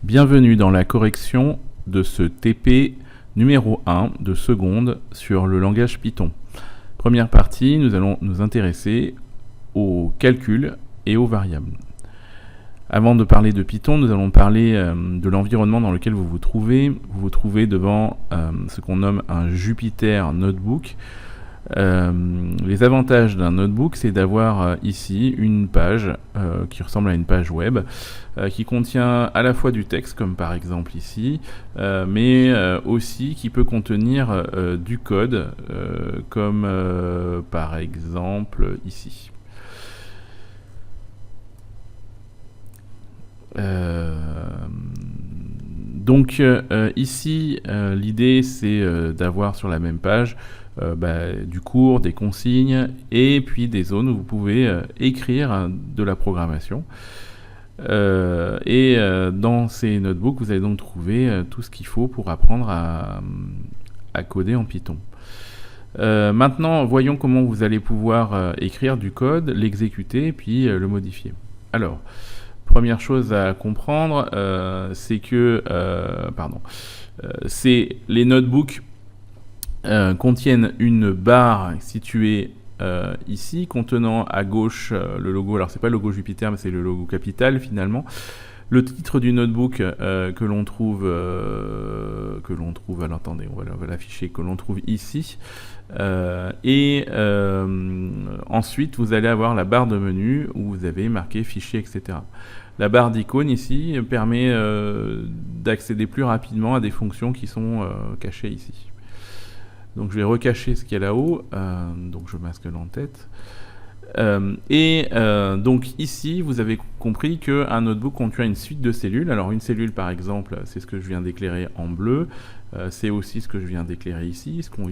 Bienvenue dans la correction de ce TP numéro 1 de seconde sur le langage Python. Première partie, nous allons nous intéresser aux calculs et aux variables. Avant de parler de Python, nous allons parler de l'environnement dans lequel vous vous trouvez. Vous vous trouvez devant ce qu'on nomme un Jupyter Notebook. Les avantages d'un notebook, c'est d'avoir ici une page qui ressemble à une page web, qui contient à la fois du texte, comme par exemple ici, mais aussi qui peut contenir du code, comme par exemple ici. Donc ici, l'idée c'est d'avoir sur la même page du cours, des consignes et puis des zones où vous pouvez écrire de la programmation. Dans ces notebooks, vous allez donc trouver tout ce qu'il faut pour apprendre à coder en Python. Maintenant, voyons comment vous allez pouvoir écrire du code, l'exécuter et puis le modifier. Alors, première chose à comprendre, c'est que les notebooks contiennent une barre située ici, contenant à gauche le logo. Alors c'est pas le logo Jupyter, mais c'est le logo capital finalement. Le titre du notebook que l'on trouve, alors attendez, on va l'afficher, que l'on trouve ici. Ensuite, vous allez avoir la barre de menu où vous avez marqué fichier, etc. La barre d'icônes ici permet d'accéder plus rapidement à des fonctions qui sont cachées ici. Donc je vais recacher ce qu'il y a là-haut, donc je masque l'entête. Donc ici, vous avez compris qu'un notebook contient une suite de cellules. Alors une cellule par exemple, c'est ce que je viens d'éclairer en bleu. C'est aussi ce que je viens d'éclairer ici, ce qu'on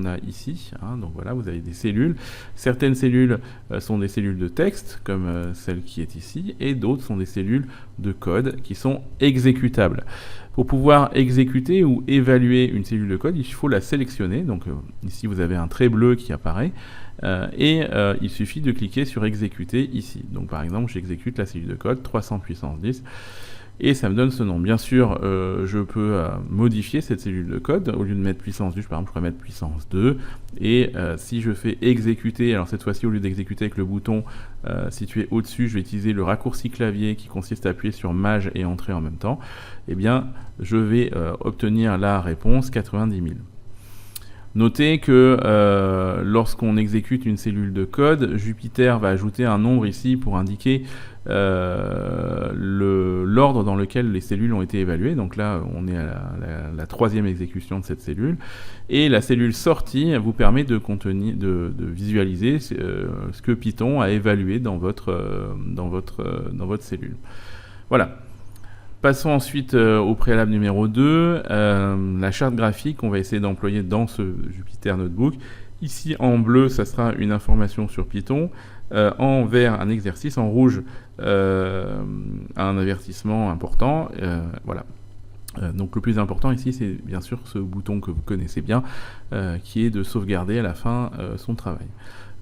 a ici. Donc voilà, vous avez des cellules. Certaines cellules sont des cellules de texte, comme celle qui est ici, et d'autres sont des cellules de code qui sont exécutables. Pour pouvoir exécuter ou évaluer une cellule de code, il faut la sélectionner. Donc ici, vous avez un trait bleu qui apparaît. Il suffit de cliquer sur exécuter ici. Donc par exemple, j'exécute la cellule de code 300 puissance 10 et ça me donne ce nom. Bien sûr, je peux modifier cette cellule de code. Au lieu de mettre puissance 10, par exemple, je pourrais mettre puissance 2 et si je fais exécuter, alors cette fois-ci au lieu d'exécuter avec le bouton situé au-dessus, je vais utiliser le raccourci clavier qui consiste à appuyer sur Maj et Entrée en même temps. Eh bien, je vais obtenir la réponse 90 000. Notez que lorsqu'on exécute une cellule de code, Jupyter va ajouter un nombre ici pour indiquer l'ordre dans lequel les cellules ont été évaluées. Donc là, on est à la troisième exécution de cette cellule. Et la cellule sortie vous permet de visualiser ce que Python a évalué dans votre cellule. Voilà. Passons ensuite au préalable numéro 2, la charte graphique qu'on va essayer d'employer dans ce Jupyter Notebook. Ici en bleu, ça sera une information sur Python, en vert un exercice, en rouge un avertissement important. Voilà. Donc le plus important ici, c'est bien sûr ce bouton que vous connaissez bien, qui est de sauvegarder à la fin son travail.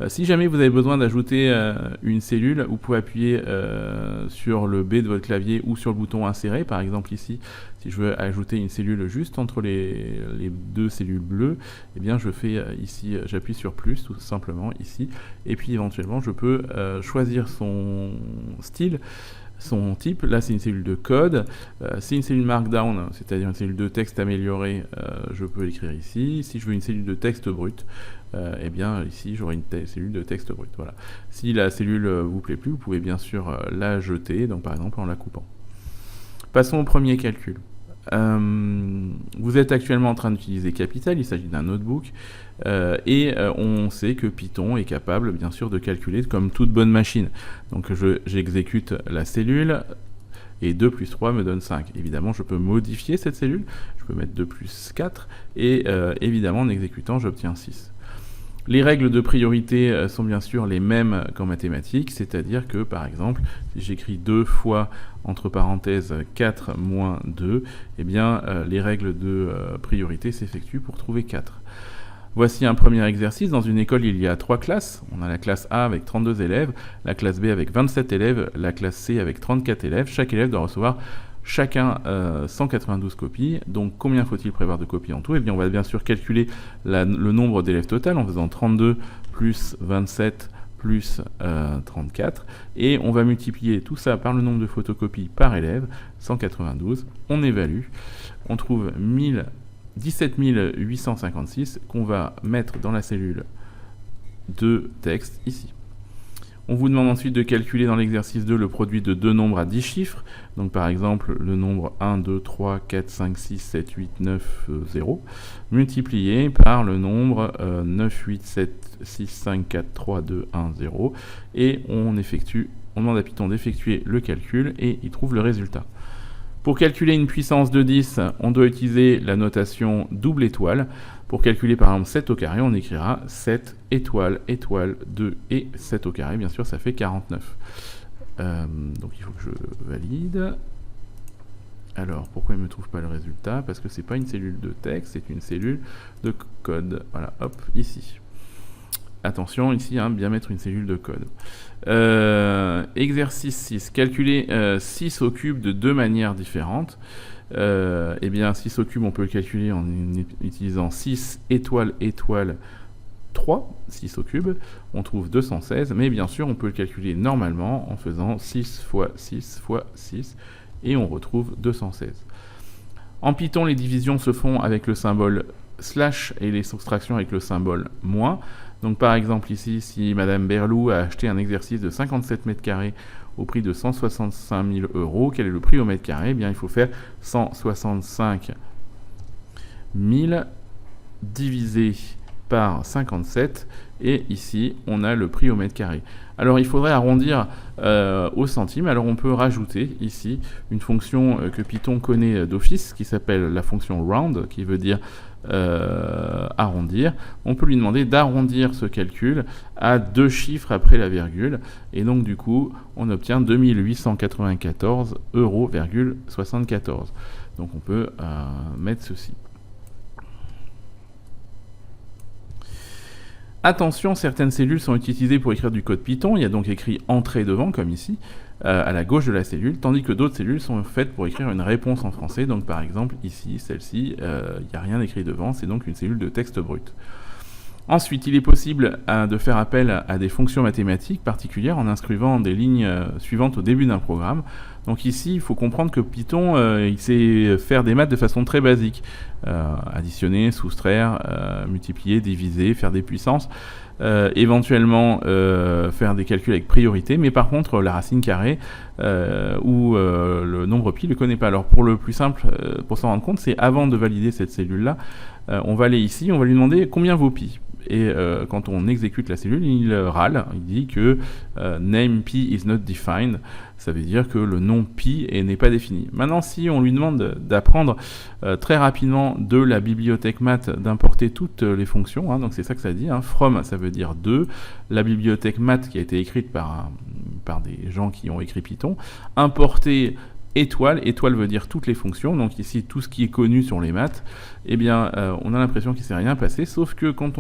Si jamais vous avez besoin d'ajouter une cellule, vous pouvez appuyer sur le B de votre clavier ou sur le bouton insérer. Par exemple ici, si je veux ajouter une cellule juste entre les deux cellules bleues, eh bien je fais ici, j'appuie sur plus tout simplement ici, et puis éventuellement je peux choisir son style, son type. Là c'est une cellule de code, c'est une cellule markdown, c'est-à-dire une cellule de texte améliorée, je peux l'écrire ici. Si je veux une cellule de texte brut, eh bien ici j'aurai une cellule de texte brut. Voilà. Si la cellule vous plaît plus, vous pouvez bien sûr la jeter, donc par exemple en la coupant. Passons au premier calcul. Vous êtes actuellement en train d'utiliser Capital, il s'agit d'un notebook, on sait que Python est capable bien sûr de calculer comme toute bonne machine. Donc j'exécute la cellule, et 2 plus 3 me donne 5. Évidemment, je peux modifier cette cellule, je peux mettre 2 plus 4, et évidemment en exécutant j'obtiens 6. Les règles de priorité sont bien sûr les mêmes qu'en mathématiques, c'est-à-dire que par exemple, si j'écris 2 fois entre parenthèses 4 moins 2, eh bien les règles de priorité s'effectuent pour trouver 4. Voici un premier exercice. Dans une école, il y a 3 classes. On a la classe A avec 32 élèves, la classe B avec 27 élèves, la classe C avec 34 élèves. Chaque élève doit recevoir chacun 192 copies. Donc combien faut-il prévoir de copies en tout? Eh bien on va bien sûr calculer le nombre d'élèves total en faisant 32 plus 27 plus 34, et on va multiplier tout ça par le nombre de photocopies par élève, 192, on évalue, on trouve 17 856 qu'on va mettre dans la cellule de texte ici. On vous demande ensuite de calculer dans l'exercice 2 le produit de deux nombres à 10 chiffres. Donc par exemple le nombre 1, 2, 3, 4, 5, 6, 7, 8, 9, 0, multiplié par le nombre 9, 8, 7, 6, 5, 4, 3, 2, 1, 0. Et on demande à Python d'effectuer le calcul et il trouve le résultat. Pour calculer une puissance de 10, on doit utiliser la notation double étoile. Pour calculer par exemple 7 au carré, on écrira 7 étoile, étoile, 2 et 7 au carré. Bien sûr, ça fait 49. Donc il faut que je valide. Alors, pourquoi il ne me trouve pas le résultat? Parce que ce n'est pas une cellule de texte, c'est une cellule de code. Voilà, hop, ici. Attention, ici, bien mettre une cellule de code. Exercice 6. Calculer 6 au cube de deux manières différentes. Eh bien, 6 au cube, on peut le calculer en utilisant 6 étoile, étoile, 3, 6 au cube. On trouve 216, mais bien sûr, on peut le calculer normalement en faisant 6 fois 6 fois 6, et on retrouve 216. En Python, les divisions se font avec le symbole slash et les soustractions avec le symbole moins. Donc par exemple ici, si Madame Berlou a acheté un exercice de 57 mètres carrés au prix de 165 000 €, quel est le prix au mètre carré? Eh bien, il faut faire 165 000 divisé par 57, et ici, on a le prix au mètre carré. Alors, il faudrait arrondir au centime. Alors, on peut rajouter ici une fonction que Python connaît d'office, qui s'appelle la fonction round, qui veut dire arrondir. On peut lui demander d'arrondir ce calcul à deux chiffres après la virgule, et donc du coup on obtient 2894,74 €. Donc on peut mettre ceci. Attention, certaines cellules sont utilisées pour écrire du code Python. Il y a donc écrit entrée devant, comme ici, à la gauche de la cellule, tandis que d'autres cellules sont faites pour écrire une réponse en français. Donc par exemple, ici, celle-ci, il n'y a rien écrit devant, c'est donc une cellule de texte brut. Ensuite, il est possible de faire appel à des fonctions mathématiques particulières en inscrivant des lignes suivantes au début d'un programme. Donc ici, il faut comprendre que Python, il sait faire des maths de façon très basique. Additionner, soustraire, multiplier, diviser, faire des puissances, éventuellement faire des calculs avec priorité, mais par contre, la racine carrée ou le nombre pi, il ne le connaît pas. Alors pour le plus simple, pour s'en rendre compte, c'est avant de valider cette cellule-là, on va aller ici, on va lui demander combien vaut pi. Et quand on exécute la cellule, il râle, il dit que name pi is not defined, ça veut dire que le nom pi n'est pas défini. Maintenant, si on lui demande d'apprendre très rapidement de la bibliothèque math, d'importer toutes les fonctions, donc c'est ça que ça dit, from ça veut dire de, la bibliothèque math qui a été écrite par des gens qui ont écrit Python, importer étoile, étoile veut dire toutes les fonctions, donc ici tout ce qui est connu sur les maths, eh bien on a l'impression qu'il ne s'est rien passé, sauf que quand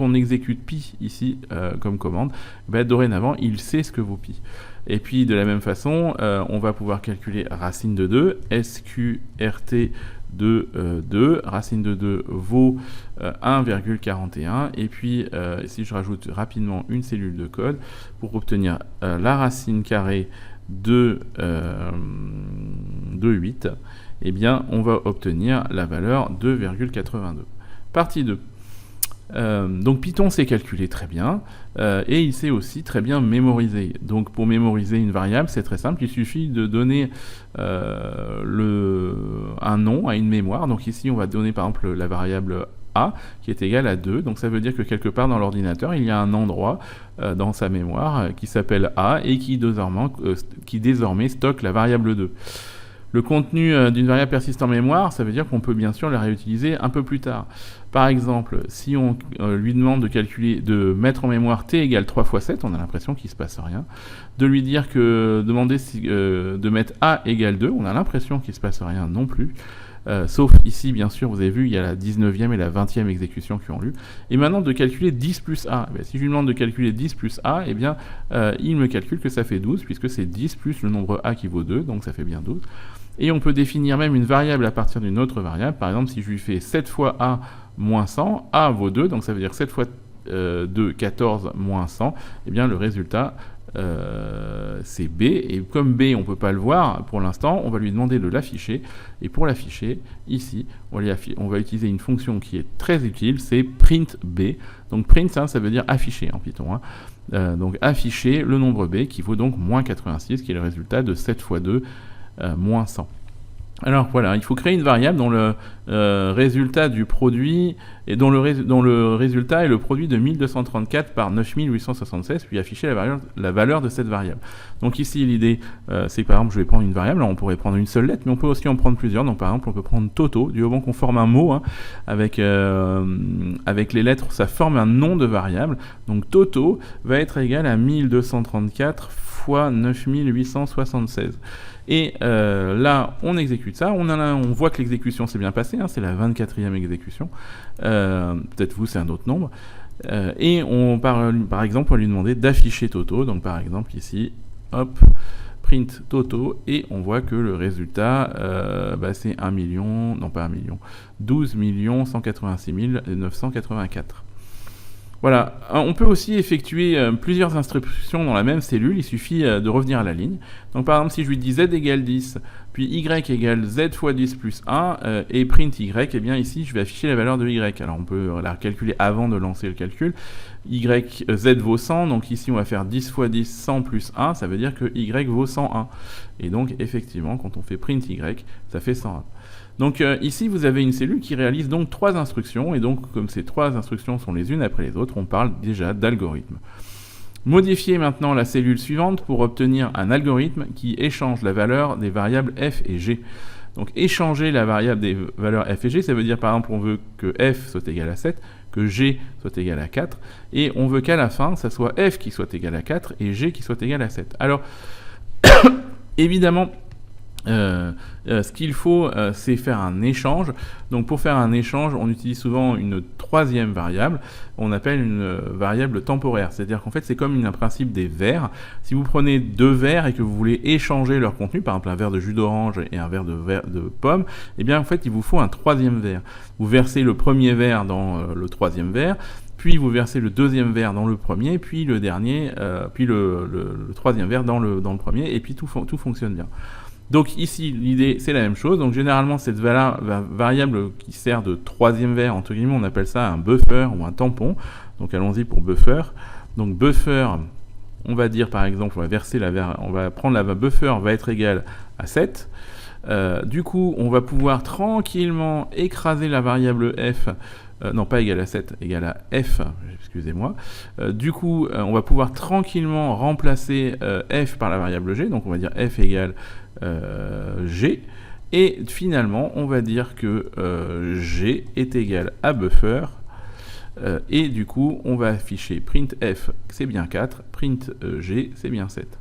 on exécute pi ici comme commande, dorénavant il sait ce que vaut pi. Et puis de la même façon, on va pouvoir calculer racine de 2, sqrt de 2, racine de 2 vaut 1,41, et puis si je rajoute rapidement une cellule de code pour obtenir la racine carrée de 8, eh bien on va obtenir la valeur 2,82. Partie 2. Donc Python sait calculer très bien et il sait aussi très bien mémoriser. Donc pour mémoriser une variable, c'est très simple, il suffit de donner un nom à une mémoire. Donc ici on va donner par exemple la variable A qui est égale à 2, donc ça veut dire que quelque part dans l'ordinateur il y a un endroit dans sa mémoire qui s'appelle A et qui désormais stocke la variable 2. Le contenu d'une variable persiste en mémoire, ça veut dire qu'on peut bien sûr la réutiliser un peu plus tard. Par exemple, si on lui demande de mettre en mémoire t égale 3 fois 7, on a l'impression qu'il ne se passe rien. De lui dire de mettre a égale 2, on a l'impression qu'il ne se passe rien non plus. Sauf ici, bien sûr, vous avez vu, il y a la 19e et la 20e exécution qui ont lieu. Et maintenant, de calculer 10 plus a. Si je lui demande de calculer 10 plus a, eh bien, il me calcule que ça fait 12, puisque c'est 10 plus le nombre a qui vaut 2, donc ça fait bien 12. Et on peut définir même une variable à partir d'une autre variable. Par exemple, si je lui fais 7 fois A moins 100, A vaut 2, donc ça veut dire 7 fois 2, 14 moins 100, et bien le résultat c'est B, et comme B on ne peut pas le voir pour l'instant, on va lui demander de l'afficher, et pour l'afficher, ici, on va utiliser une fonction qui est très utile, c'est print B. Donc print, ça veut dire afficher en Python, hein. Donc afficher le nombre B qui vaut donc moins 86, qui est le résultat de 7 fois 2 moins 100. Alors voilà, il faut créer une variable dont le résultat du produit et dont le résultat est le produit de 1234 par 9876, puis afficher la valeur de cette variable. Donc ici l'idée c'est que par exemple je vais prendre une variable, alors on pourrait prendre une seule lettre, mais on peut aussi en prendre plusieurs. Donc par exemple on peut prendre Toto, du moment qu'on forme un mot, hein, avec les lettres ça forme un nom de variable. Donc Toto va être égal à 1234 fois 9876. Et là, on exécute ça, on voit que l'exécution s'est bien passée, hein, c'est la 24e exécution, peut-être vous c'est un autre nombre, et par exemple on va lui demander d'afficher Toto, donc par exemple ici, hop, print Toto, et on voit que le résultat c'est 1 million, non pas 1 million, 12 186 984. Voilà, on peut aussi effectuer plusieurs instructions dans la même cellule, il suffit de revenir à la ligne. Donc par exemple, si je lui dis z égale 10, puis y égale z fois 10 plus 1, et print y, eh bien ici, je vais afficher la valeur de y. Alors on peut la calculer avant de lancer le calcul. Z vaut 100, donc ici on va faire 10 fois 10, 100 plus 1, ça veut dire que y vaut 101. Et donc effectivement, quand on fait print y, ça fait 101. Donc ici, vous avez une cellule qui réalise donc 3 instructions, et donc comme ces 3 instructions sont les unes après les autres, on parle déjà d'algorithme. Modifiez maintenant la cellule suivante pour obtenir un algorithme qui échange la valeur des variables f et g. Donc échanger la variable des valeurs f et g, ça veut dire par exemple on veut que f soit égal à 7, que g soit égal à 4, et on veut qu'à la fin, ça soit f qui soit égal à 4 et g qui soit égal à 7. Alors, évidemment, ce qu'il faut, c'est faire un échange. Donc pour faire un échange, on utilise souvent une troisième variable, on appelle une variable temporaire. C'est-à-dire qu'en fait, c'est comme un principe des verres. Si vous prenez 2 verres et que vous voulez échanger leur contenu, par exemple un verre de jus d'orange et un verre de pomme, eh bien en fait, il vous faut un troisième verre. Vous versez le premier verre dans le troisième verre, puis vous versez le deuxième verre dans le premier, puis le dernier, puis le troisième verre dans le premier, et puis tout fonctionne bien. Donc ici, l'idée, c'est la même chose. Donc généralement, cette variable qui sert de troisième verre, entre guillemets, on appelle ça un buffer ou un tampon. Donc allons-y pour buffer. Donc buffer, on va dire par exemple, on va prendre la buffer va être égal à 7. Du coup, on va pouvoir tranquillement écraser la variable f, non pas égal à 7, égal à f, excusez-moi. Du coup, on va pouvoir tranquillement remplacer f par la variable g, donc on va dire f égale g, et finalement, on va dire que g est égal à buffer, et du coup, on va afficher print f, c'est bien 4, print g, c'est bien 7.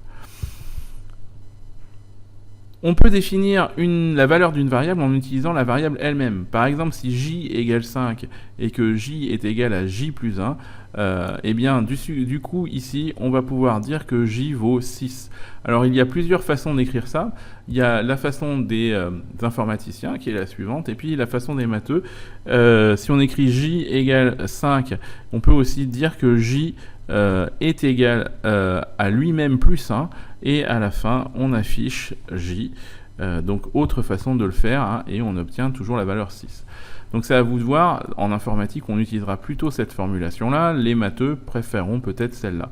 On peut définir la valeur d'une variable en utilisant la variable elle-même. Par exemple, si j égale 5 et que j est égal à j plus 1, eh bien, du coup, ici, on va pouvoir dire que j vaut 6. Alors, il y a plusieurs façons d'écrire ça. Il y a la façon des informaticiens, qui est la suivante, et puis la façon des matheux. Si on écrit j égale 5, on peut aussi dire que j est égal à lui-même plus 1, et à la fin, on affiche j. Donc, autre façon de le faire, hein, et on obtient toujours la valeur 6. Donc, c'est à vous de voir. En informatique, on utilisera plutôt cette formulation-là. Les matheux préféreront peut-être celle-là.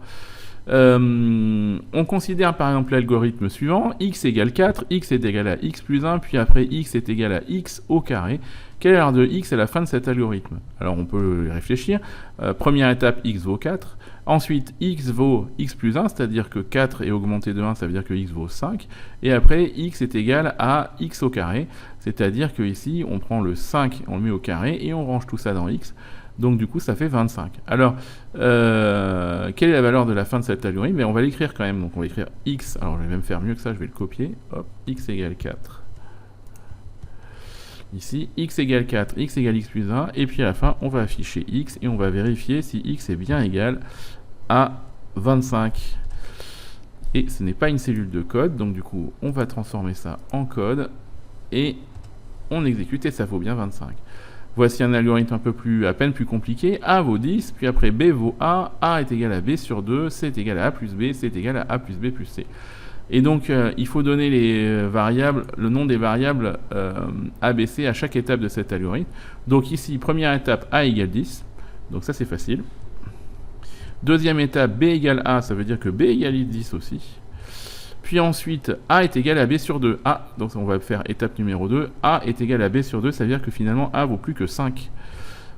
On considère par exemple l'algorithme suivant, x égale 4, x est égal à x plus 1, puis après x est égal à x au carré. Quelle est l'heure de x à la fin de cet algorithme? Alors on peut y réfléchir. Première étape, x vaut 4. Ensuite, x vaut x plus 1, c'est-à-dire que 4 est augmenté de 1, ça veut dire que x vaut 5. Et après, x est égal à x au carré, c'est-à-dire que ici, on prend le 5, on le met au carré, et on range tout ça dans x. Donc du coup, ça fait 25. Alors, quelle est la valeur de la fin de cet algorithme? Mais on va l'écrire quand même. Donc on va écrire x. Alors je vais même faire mieux que ça, je vais le copier. Hop, x égale 4. Ici, x égale 4, x égale x plus 1. Et puis à la fin, on va afficher x et on va vérifier si x est bien égal à 25. Et ce n'est pas une cellule de code. Donc du coup, on va transformer ça en code. et on exécute et ça vaut bien 25. Voici un algorithme à peine plus compliqué. A vaut 10, puis après B vaut A est égal à B sur 2, C est égal à A plus B, C est égal à A plus B plus C. Et donc, il faut donner les variables, le nom des variables A, B, C à chaque étape de cet algorithme. Donc ici, première étape, A égale 10. Donc ça, c'est facile. Deuxième étape, B égale A, ça veut dire que B égale 10 aussi. Puis ensuite, A est égal à B sur 2. Donc on va faire étape numéro 2. A est égal à B sur 2, ça veut dire que finalement A vaut plus que 5.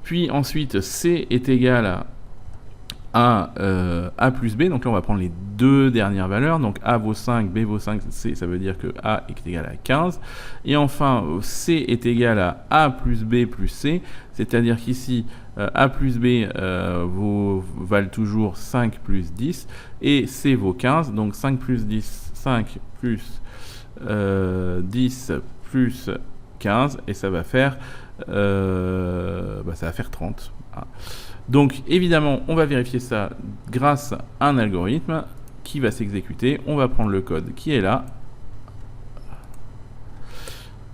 Puis ensuite, C est égal à A plus B. Donc là, on va prendre les deux dernières valeurs. Donc A vaut 5, B vaut 5, C, ça veut dire que A est égal à 15. Et enfin, C est égal à A plus B plus C. C'est-à-dire qu'ici, A plus B valent toujours 5 plus 10. Et C vaut 15. Donc 5 plus 10, 5 plus 10 plus 15. Et ça va faire 30. Donc évidemment, on va vérifier ça grâce à un algorithme qui va s'exécuter. On va prendre le code qui est là.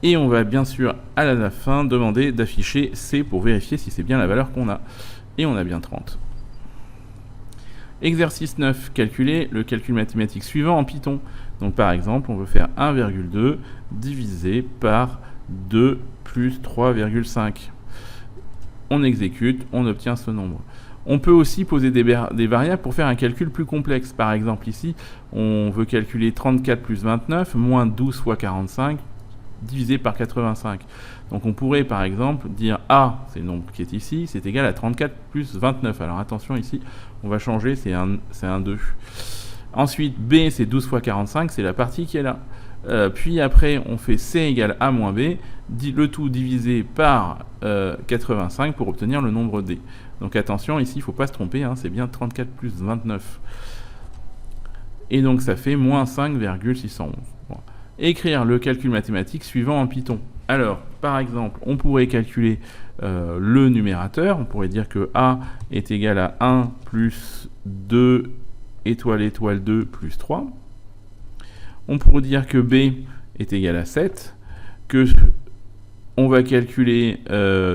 Et on va bien sûr, à la fin, demander d'afficher C pour vérifier si c'est bien la valeur qu'on a. Et on a bien 30. Exercice 9, calculer le calcul mathématique suivant en Python. Donc par exemple, on veut faire 1,2 divisé par 2 plus 3,5. On exécute, on obtient ce nombre. On peut aussi poser des variables pour faire un calcul plus complexe. Par exemple ici, on veut calculer 34 plus 29 moins 12 fois 45 divisé par 85. Donc on pourrait par exemple dire A, c'est le nombre qui est ici, c'est égal à 34 plus 29. Alors attention ici, on va changer, c'est un 2. Ensuite B, c'est 12 fois 45, c'est la partie qui est là. Puis après, on fait C égale A moins B, le tout divisé par 85 pour obtenir le nombre D. Donc attention, ici, il ne faut pas se tromper, hein, c'est bien 34 plus 29. Et donc ça fait moins 5,611. Bon. Écrire le calcul mathématique suivant en Python. Alors, par exemple, on pourrait calculer le numérateur. On pourrait dire que A est égal à 1 plus 2 étoile étoile 2 plus 3. On pourrait dire que B est égal à 7, que on va calculer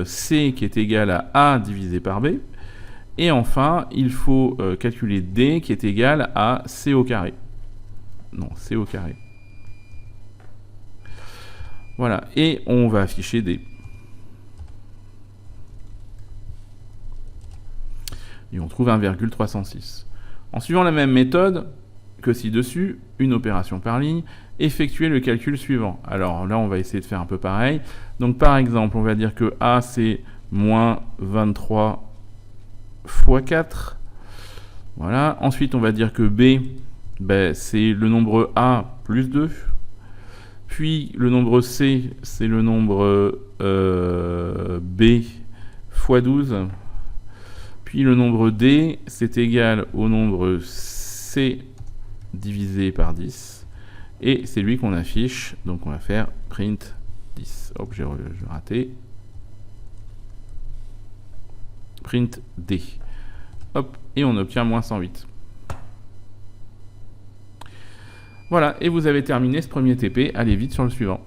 C qui est égal à A divisé par B, et enfin, il faut calculer D qui est égal à C au carré. Non, C au carré. Voilà, et on va afficher D. Et on trouve 1,306. En suivant la même méthode que ci-dessus, une opération par ligne, effectuer le calcul suivant. Alors là, on va essayer de faire un peu pareil. Donc par exemple, on va dire que A, c'est moins 23 fois 4. Voilà. Ensuite, on va dire que B, c'est le nombre A plus 2. Puis le nombre C, c'est le nombre B fois 12. Puis le nombre D, c'est égal au nombre C divisé par 10. Et c'est lui qu'on affiche. Donc on va faire print 10. Hop, j'ai raté. Print D. Hop, et on obtient moins 108. Voilà, et vous avez terminé ce premier TP. Allez vite sur le suivant.